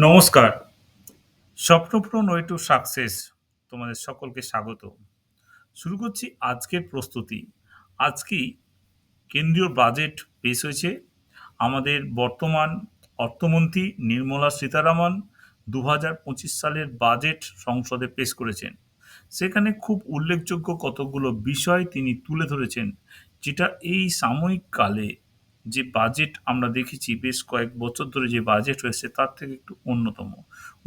নমস্কার। স্বপ্নপূরণ way to success তোমাদের সকলকে স্বাগত। শুরু করছি আজকের প্রস্তুতি। আজকেই কেন্দ্রীয় বাজেট পেশ হয়েছে। আমাদের বর্তমান অর্থমন্ত্রী নির্মলা সীতারামন ২০২৫ সালের বাজেট সংসদে পেশ করেছেন। সেখানে খুব উল্লেখযোগ্য কতকগুলো বিষয় তিনি তুলে ধরেছেন, যেটা এই সাময়িক কালে যে বাজেট আমরা দেখেছি বেশ কয়েক বছর ধরে যে বাজেট হয়েছে তার থেকে একটু অন্যতম।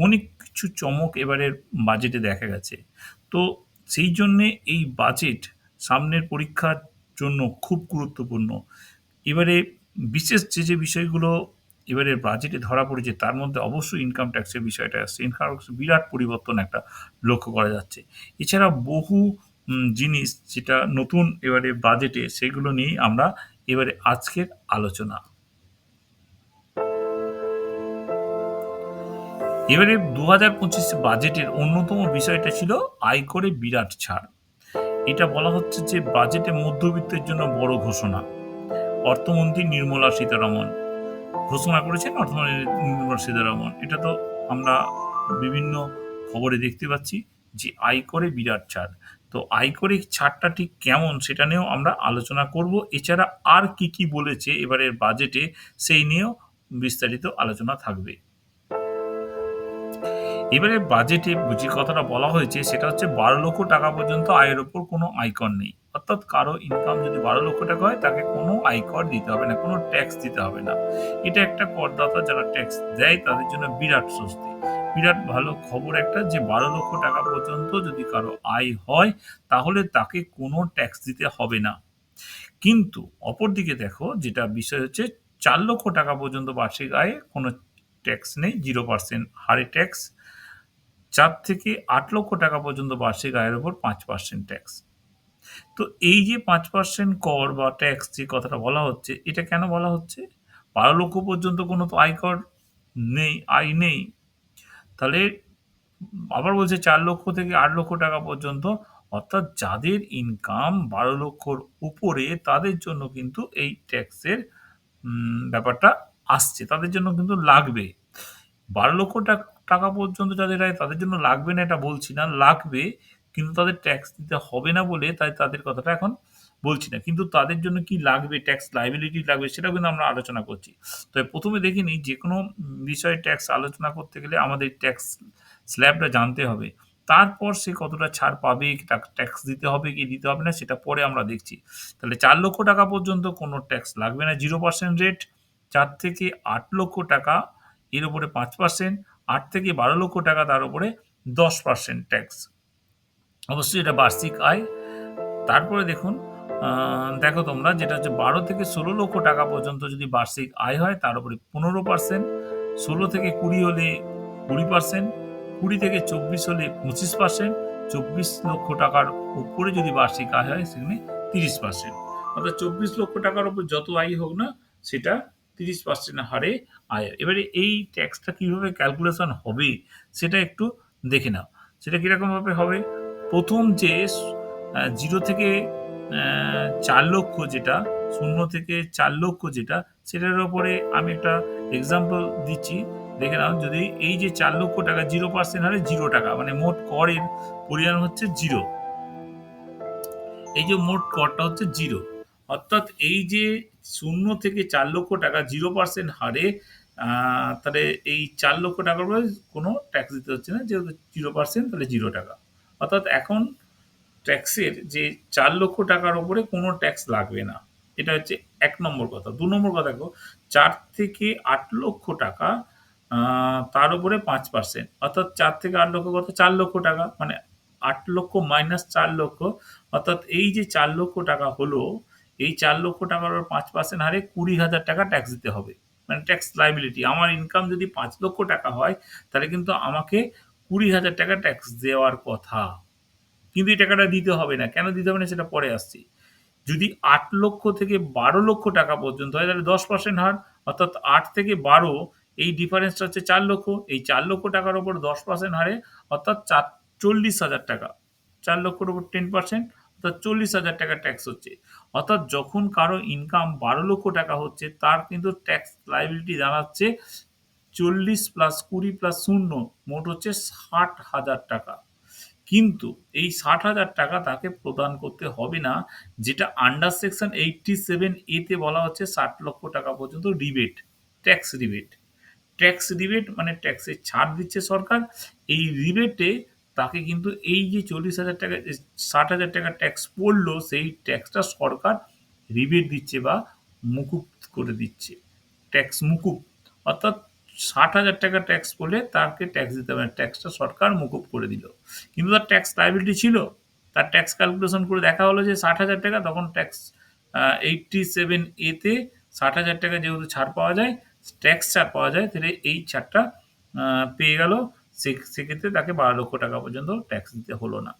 অনেক কিছু চমক এবারের বাজেটে দেখা গেছে। তো সেই জন্যে এই বাজেট সামনের পরীক্ষার জন্য খুব গুরুত্বপূর্ণ। এবারে বিশেষ যে বিষয়গুলো এবারের বাজেটে ধরা পড়েছে তার মধ্যে অবশ্যই ইনকাম ট্যাক্সের বিষয়টা আসছে। ইনকাম ট্যাক্স বিরাট পরিবর্তন একটা লক্ষ্য করা যাচ্ছে। এছাড়া বহু জিনিস যেটা নতুন এবারে বাজেটে সেগুলো নিয়েই আমরা এবারে আজকের আলোচনা। এবারে ২০২৫ বাজেটের অন্যতম বিষয়টা ছিল আয়করে বিরাট ছাড়। এটা বলা হচ্ছে যে বাজেটে মধ্যবিত্তের জন্য বড় ঘোষণা। অর্থমন্ত্রী নির্মলা সীতারামন ঘোষণা করেছেন অর্থমন্ত্রী নির্মলা সীতারামন। এটা তো আমরা বিভিন্ন খবরে দেখতে পাচ্ছি যে আয়করে বিরাট ছাড়। তো আয়করে ছাড়টা ঠিক কেমন সেটা নিয়েও আমরা আলোচনা করব। এছাড়া আর কি বলেছে এবারের বাজেটে সেই নিয়েও বিস্তারিত আলোচনা থাকবে। এবারে বাজেটে যে কথাটা বলা হয়েছে সেটা হচ্ছে ১২ লক্ষ টাকা পর্যন্ত আয়ের ওপর কোনো আয়কর নেই। অর্থাৎ কারো ইনকাম যদি ১২ লক্ষ টাকা হয় তাকে কোনো আয়কর দিতে হবে না, কোনো ট্যাক্স দিতে হবে না। এটা একটা করদাতা যারা ট্যাক্স দেয় তাদের জন্য বিরাট স্বস্তি। বিরাট ভালো খবর একটা যে ১২ লক্ষ টাকা পর্যন্ত যদি কারো আয় হয় তাহলে তাকে কোনো ট্যাক্স দিতে হবে না। কিন্তু অপরদিকে দেখো যেটা বিষয় হচ্ছে ৪ লক্ষ টাকা পর্যন্ত বার্ষিক আয়ে কোনো ট্যাক্স নেই, 0% হারে ট্যাক্স। ৪ থেকে ৮ লক্ষ টাকা পর্যন্ত বার্ষিক আয়ের উপর ৫% ট্যাক্স। তো এই যে ৫% কর বা ট্যাক্স যে কথাটা বলা হচ্ছে, এটা কেন বলা হচ্ছে? ১২ লক্ষ পর্যন্ত কোনো তো আয়কর নেই, আয় নেই। তাহলে আবার বলছে ৪ লক্ষ থেকে ৮ লক্ষ টাকা পর্যন্ত, অর্থাৎ যাদের ইনকাম ১২ লক্ষর উপরে তাদের জন্য কিন্তু এই ট্যাক্সের ব্যাপারটা আসছে। তাদের জন্য কিন্তু লাগবে। ১২ লক্ষ টাকা পর্যন্ত যাদের আয় তাদের জন্য লাগবে না এটা বলছি না, লাগবে। কিন্তু তাদের ট্যাক্স দিতে হবে না বলে তাই তাদের কথাটা এখন বলছি না। কিন্তু তাদের জন্য কি লাগবে, ট্যাক্স লায়াবিলিটি লাগবে সেটাও কিন্তু আমরা আলোচনা করছি। তবে ১ম এ দেখে নিই যেকোনো বিষয়ে ট্যাক্স আলোচনা করতে গেলে আমাদের ট্যাক্স স্ল্যাবটা জানতে হবে। তারপর সে কতটা ছাড় পাবে, ট্যাক্স দিতে হবে কি দিতে হবে না সেটা পরে আমরা দেখছি। তাহলে ৪ লক্ষ টাকা পর্যন্ত কোনো ট্যাক্স লাগবে না, 0% রেট। ৪ থেকে ৮ লক্ষ টাকা এর উপরে ৫%, ৮ থেকে ১২ লক্ষ টাকা তার উপরে ১০% ট্যাক্স। অবশ্যই এটা বার্ষিক আয়। তারপরে দেখুন দেখো তোমরা যেটা হচ্ছে ১২ থেকে ১৬ লক্ষ টাকা পর্যন্ত যদি বার্ষিক আয় হয় তার উপরে ১৫%, ১৬ থেকে ২০ হলে ২০%, ২০ থেকে ২৪ হলে ২৫%, ২৪ লক্ষ টাকার উপরে যদি বার্ষিক আয় হয় সেখানে ৩০%। অর্থাৎ ২৪ লক্ষ টাকার উপর যত আয় হোক না সেটা ৩০% হারে আয়। এবারে এই ট্যাক্সটা কিভাবে ক্যালকুলেশন হবে সেটা একটু দেখে নাও। সেটা কিরকমভাবে হবে? ১ম যে ০ থেকে ৪ লক্ষ যেটা, ০ থেকে ৪ লক্ষ যেটা, সেটার উপরে আমি একটা এক্সাম্পল দিচ্ছি। দেখে নাও যদি এই যে ৪ লক্ষ টাকা 0% হারে 0 টাকা মানে মোট করের পরিমাণ হচ্ছে 0। এই যে মোট করটা হচ্ছে 0। অর্থাৎ এই যে ০ থেকে ৪ লক্ষ টাকা 0% হারে তাহলে এই ৪ লক্ষ টাকার উপরে কোনো ট্যাক্স দিতে হচ্ছে না। যেহেতু 0% তাহলে 0 টাকা। অর্থাৎ এখন ট্যাক্সের যে ৪ লক্ষ টাকার উপরে কোনো ট্যাক্স লাগবে না। এটা হচ্ছে ১ নম্বর কথা। ২ নম্বর কথা দেখো ৪ থেকে ৮ লক্ষ টাকা তার উপরে ৫%। অর্থাৎ ৪ থেকে ৮ লক্ষ কত? ৪ লক্ষ টাকা। মানে ৮ লক্ষ মাইনাস ৪ লক্ষ। অর্থাৎ এই যে ৪ লক্ষ টাকা হলো, এই ৪ লক্ষ টাকার উপর ৫% হারে ২০,০০০ টাকা ট্যাক্স দিতে হবে। মানে ট্যাক্স লায়াবিলিটি। আমার ইনকাম যদি ৫ লক্ষ টাকা হয় তাহলে কিন্তু আমাকে ২০,০০০ টাকা ট্যাক্স দেওয়ার কথা। কিন্তু এই টাকাটা দিতে হবে না। কেন দিতে হবে না সেটা পরে আসছি। যদি ৮ লক্ষ থেকে ১২ লক্ষ টাকা পর্যন্ত হয় তাহলে ১০% হার। অর্থাৎ ৮ থেকে ১২ এই ডিফারেন্সটা হচ্ছে ৪ লক্ষ। এই ৪ লক্ষ টাকার উপর ১০% হারে অর্থাৎ ৪০,০০০ টাকা। ৪ লক্ষর উপর 10% অর্থাৎ ৪০,০০০ টাকা ট্যাক্স হচ্ছে। অর্থাৎ যখন কারো ইনকাম ১২ লক্ষ টাকা হচ্ছে তার কিন্তু ট্যাক্স লায়াবিলিটি দাঁড়াচ্ছে 40 প্লাস 20 প্লাস 0 মোট হচ্ছে 60,000 টাকা। কিন্তু এই 60,000 টাকা তাকে প্রদান করতে হবে না, যেটা আন্ডার সেকশন 87A তে বলা হচ্ছে 60 লক্ষ টাকা পর্যন্ত rebate, tax rebate. Tax rebate মানে ট্যাক্সের ছাড় দিচ্ছে সরকার। এই রিবেটে তাকে কিন্তু এই যে 40,000 টাকা 60,000 টাকা ট্যাক্স পড়লো, সেই ট্যাক্সটা সরকার রিবেট দিচ্ছে বা মুকুব করে দিচ্ছে, ট্যাক্স মুকুব। অর্থাৎ 60,000 টাকা ট্যাক্স পড়লে তাকে ট্যাক্স দিতে হবে না, ট্যাক্সটা সরকার মুকুব করে দিল। কিন্তু তার ট্যাক্স লায়াবিলিটি ছিল, তার ট্যাক্স ক্যালকুলেশন করে দেখা হলো যে 60,000 টাকা, তখন ট্যাক্স 87A তে 60,000 টাকা যেহেতু ছাড় পাওয়া যায়, ট্যাক্স ছাড় পাওয়া যায়, তাহলে এই ছাড়টা পেয়ে গেল। সেক্ষেত্রে তাকে 12 লক্ষ টাকা পর্যন্ত ট্যাক্স দিতে হলো না।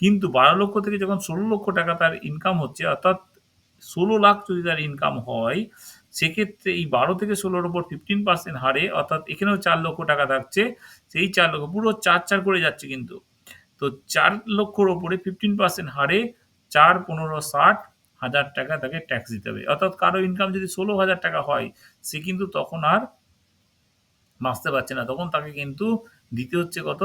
কিন্তু 12 লক্ষ থেকে যখন 16 লক্ষ টাকা তার ইনকাম হচ্ছে, অর্থাৎ 16 লাখ যদি তার ইনকাম হয়, সেক্ষেত্রে এই 12 থেকে 16-র উপর 15% হারে, অর্থাৎ এখানেও 4 লক্ষ টাকা থাকছে, সেই 4 লক্ষ পুরো 4 করে যাচ্ছে কিন্তু। তো 4 লক্ষর ওপরে 15% হারে 4 15 60,000 টাকা তাকে ট্যাক্স দিতে হবে। অর্থাৎ কারো ইনকাম যদি 16,000 টাকা হয়, সে কিন্তু তখন আর বাঁচতে পারছে না, তখন তাকে কিন্তু দিতে হচ্ছে কত,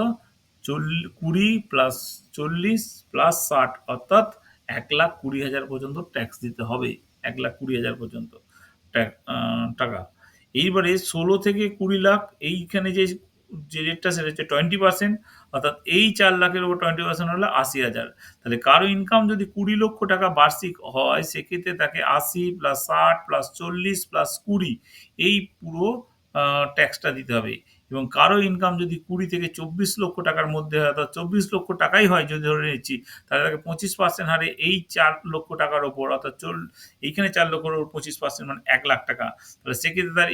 20 প্লাস 40 প্লাস 60, অর্থাৎ 1,20,000 পর্যন্ত ট্যাক্স দিতে হবে, 1,20,000 পর্যন্ত টাকা। এইবারে 16 থেকে 20 লাখ, এইখানে যে যে রেটটা সেটা হচ্ছে 20%, অর্থাৎ এই 4 লাখের উপর 20% হলে 80,000। তাহলে কারো ইনকাম যদি 20 লক্ষ টাকা বার্ষিক হয়, সেক্ষেত্রে তাকে 80 প্লাস 60 প্লাস 40 প্লাস 20 এই পুরো ট্যাক্সটা দিতে হবে। এবং কারো ইনকাম যদি 20 থেকে 24 লক্ষ টাকার মধ্যে হয়, অর্থাৎ 24 লক্ষ টাকাই হয় যদি ধরে নিচ্ছি, তাহলে তাকে 25% হারে এই 4 লক্ষ টাকার ওপর, অর্থাৎ এইখানে 4 লক্ষর ওপর 25% মানে 1 লাখ টাকা। তাহলে সেক্ষেত্রে তার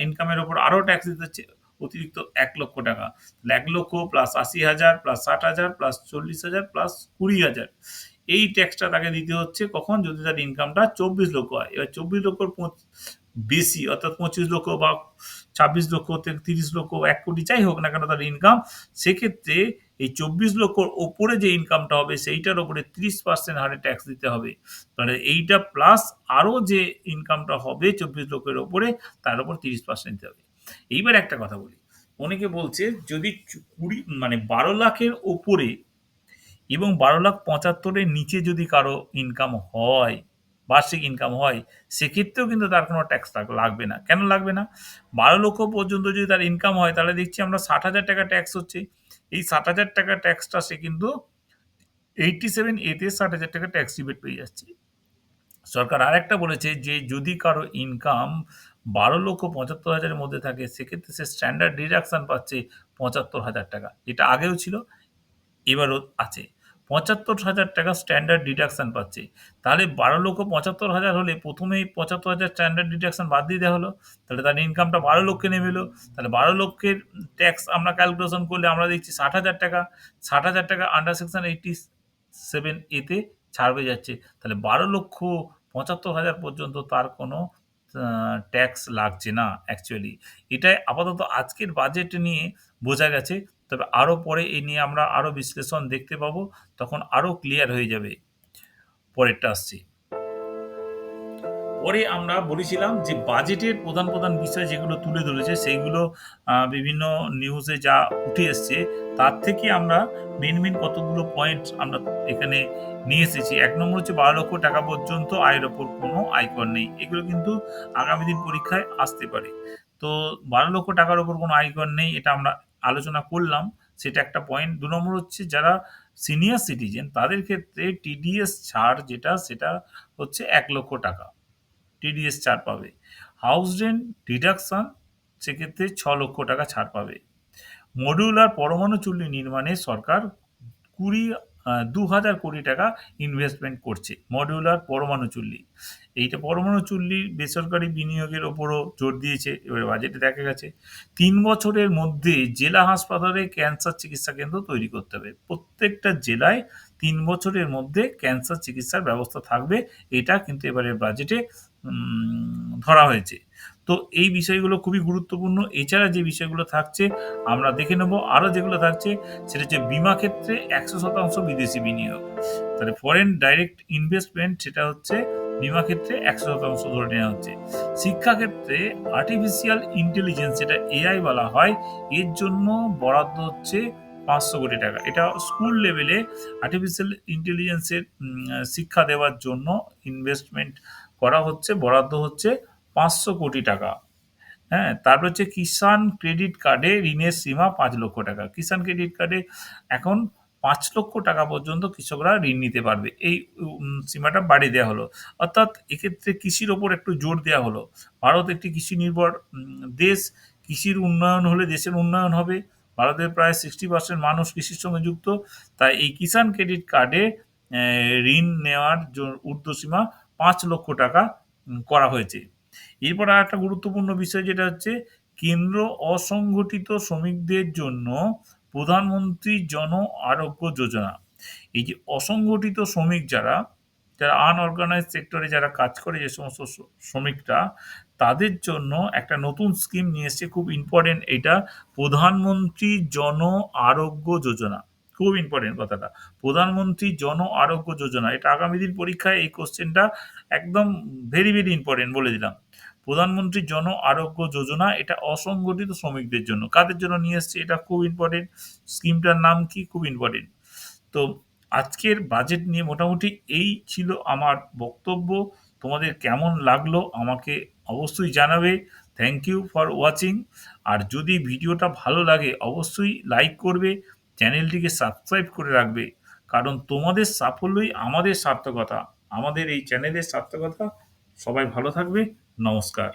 ইনকামের ওপর আরও ট্যাক্স দিতে হচ্ছে অতিরিক্ত 1 লক্ষ টাকা। তাহলে 1 লক্ষ প্লাস 80,000 প্লাস 60,000 প্লাস 40,000 প্লাস 20,000, এই ট্যাক্সটা তাকে দিতে হচ্ছে কখন, যদি তার ইনকামটা 24 লক্ষ হয়। এবার 24 লক্ষর বেশি, অর্থাৎ 25 লক্ষ বা 26 লক্ষ থেকে 30 লক্ষ, 1 কোটি যাই হোক না কেন তার ইনকাম, সেক্ষেত্রে এই 24 লক্ষর ওপরে যে ইনকামটা হবে, সেইটার ওপরে 30% হারে ট্যাক্স দিতে হবে। তাহলে এইটা প্লাস আরও যে ইনকামটা হবে 24 লক্ষের ওপরে, তার উপর 30% দিতে হবে। এইবার একটা কথা বলি, অনেকে বলছে যদি 20 মানে 12 লাখের ওপরে এবং 12,75,000-এর নিচে যদি কারো ইনকাম হয়, বার্ষিক ইনকাম হয়, সেক্ষেত্রেও কিন্তু তার কোনো ট্যাক্স লাগবে না। কেন লাগবে না? 12 লক্ষ পর্যন্ত যদি তার ইনকাম হয়, তাহলে দেখছি আমরা 60,000 টাকা ট্যাক্স হচ্ছে। এই 60,000 টাকা ট্যাক্সটা সে কিন্তু 87A তে 60,000 টাকা ট্যাক্স রিবেট পেয়ে যাচ্ছে। সরকার আরেকটা বলেছে যে যদি কারো ইনকাম 12,75,000 এর মধ্যে থাকে, সেক্ষেত্রে সে স্ট্যান্ডার্ড ডিডাকশন পাচ্ছে 75,000 টাকা। এটা আগেও ছিল, এবারও আছে। 75,000 টাকা স্ট্যান্ডার্ড ডিডাকশন পাচ্ছে। তাহলে 12,75,000 হলে প্রথমেই 75,000 স্ট্যান্ডার্ড ডিডাকশন বাদ দিয়ে দেওয়া হলো। তাহলে তার ইনকামটা 12 লক্ষে নেমে এলো। তাহলে 12 লক্ষের ট্যাক্স আমরা ক্যালকুলেশন করলে আমরা দেখছি 60,000 টাকা। 60,000 টাকা আন্ডার সেকশন 87A তে ছাড় হয়ে যাচ্ছে। তাহলে 12,75,000 পর্যন্ত তার কোনো ট্যাক্স লাগছে না অ্যাকচুয়ালি। এটাই আপাতত আজকের বাজেট নিয়ে বোঝা গেছে। তবে আরও পরে এ নিয়ে আমরা আরও বিশ্লেষণ দেখতে পাবো, তখন আরও ক্লিয়ার হয়ে যাবে। পরেরটা আসছি। পরে আমরা বলেছিলাম যে বাজেটের প্রধান বিষয় যেগুলো তুলে ধরেছে, সেইগুলো বিভিন্ন নিউজে যা উঠে এসছে, তার থেকে আমরা মেন কতগুলো পয়েন্ট আমরা এখানে নিয়ে এসেছি। ১ নম্বর হচ্ছে 12 লক্ষ টাকা পর্যন্ত আয়ের ওপর কোনো আয়কর নেই। এগুলো কিন্তু আগামী দিন পরীক্ষায় আসতে পারে। তো 12 লক্ষ টাকার ওপর কোনো আয়কর নেই, এটা আমরা আলোচনা করলাম, সেটা একটা পয়েন্ট। ২ নম্বর হচ্ছে যারা সিনিয়র সিটিজেন, তাদের ক্ষেত্রে টিডিএস ছাড় যেটা, সেটা হচ্ছে ১ লক্ষ টাকা। টিডিএস ছাড় পাবে। হাউস রেন্ট ডিডাকশন, সেক্ষেত্রে ৬ লক্ষ টাকা ছাড় পাবে। মডিউলার পরমাণু চুল্লি নির্মাণে সরকার ২,০০০ কোটি টাকা ইনভেস্টমেন্ট করছে। মডিউলার পরমাণু চুল্লি, এইটা পরমাণু চুল্লির বেসরকারি বিনিয়োগের ওপরও জোর দিয়েছে। এবারে বাজেটে দেখা গেছে ৩ বছরের মধ্যে জেলা হাসপাতালে ক্যান্সার চিকিৎসা কেন্দ্র তৈরি করতে হবে। প্রত্যেকটা জেলায় ৩ বছরের মধ্যে ক্যান্সার চিকিৎসার ব্যবস্থা থাকবে। এটা কিন্তু এবারের বাজেটে ধরা হয়েছে। তো এই বিষয়গুলো খুবই গুরুত্বপূর্ণ। এছাড়া যে বিষয়গুলো থাকছে আমরা দেখে নেব। আরও যেগুলো থাকছে সেটা হচ্ছে বিমা ক্ষেত্রে ১০০% বিদেশি বিনিয়োগ। তাহলে ফরেন ডাইরেক্ট ইনভেস্টমেন্ট, সেটা হচ্ছে বীমা ক্ষেত্রে ১০০% ধরে নেওয়া হচ্ছে। শিক্ষাক্ষেত্রে আর্টিফিশিয়াল ইন্টেলিজেন্স, যেটা এআই বলা হয়, এর জন্য বরাদ্দ হচ্ছে ৫০০ কোটি টাকা। এটা স্কুল লেভেলে আর্টিফিশিয়াল ইন্টেলিজেন্সের শিক্ষা দেওয়ার জন্য ইনভেস্টমেন্ট করা হচ্ছে, বরাদ্দ হচ্ছে ৫০০ কোটি টাকা। হ্যাঁ? তারপর হচ্ছে কিষাণ ক্রেডিট কার্ডে ঋণের সীমা ৫,০০,০০০ টাকা। কিষাণ ক্রেডিট কার্ডে এখন ৫,০০,০০০ টাকা পর্যন্ত কৃষকরা ঋণ নিতে পারবে। এই সীমাটা বাড়িয়ে দেয়া হলো। অর্থাৎ এক্ষেত্রে কৃষির ওপর একটু জোর দেয়া হলো। ভারত একটি কৃষি নির্ভর দেশ। কৃষির উন্নয়ন হলে দেশের উন্নয়ন হবে। ভারতের প্রায় 60% মানুষ কৃষির সঙ্গে যুক্ত। তাই এই কিষাণ ক্রেডিট কার্ডে ঋণ নেওয়ার ঊর্ধ্বসীমা ৫,০০,০০০ টাকা করা হয়েছে। এরপর আরেকটা গুরুত্বপূর্ণ বিষয়, যেটা হচ্ছে কেন্দ্র অসংগঠিত শ্রমিকদের জন্য প্রধানমন্ত্রী জন আরোগ্য যোজনা। এই যে অসংগঠিত শ্রমিক যারা, আনঅর্গানাইজড সেক্টরে যারা কাজ করে, যে সমস্ত শ্রমিকরা, তাদের জন্য একটা নতুন স্কিম নিয়ে এসছে, খুব ইম্পর্টেন্ট এইটা, প্রধানমন্ত্রী জন আরোগ্য যোজনা। খুব ইম্পর্টেন্ট কথাটা। প্রধানমন্ত্রী জন আরোগ্য যোজনা। এটা আগামী দিন পরীক্ষায় এই কোশ্চেনটা একদম ভেরি, ভেরি ইম্পর্টেন্ট, বলে দিলাম। প্রধানমন্ত্রী জন আরোগ্য যোজনা, এটা অসংগঠিত শ্রমিকদের জন্য। কাদের জন্য নিয়ে এসছে এটা খুব ইম্পর্টেন্ট। স্কিমটার নাম কি? খুব ইম্পর্টেন্ট। তো আজকের বাজেট নিয়ে মোটামুটি এই ছিল আমার বক্তব্য। তোমাদের কেমন লাগলো আমাকে অবশ্যই জানাবে। Thank you for watching. আর যদি ভিডিওটা ভালো লাগে অবশ্যই লাইক করবে, চ্যানেলটিকে সাবস্ক্রাইব করে রাখবে। কারণ তোমাদের সাফল্যই আমাদের সার্থকতা, আমাদের এই চ্যানেলের সার্থকতা। সবাই ভালো থাকবে। নমস্কার।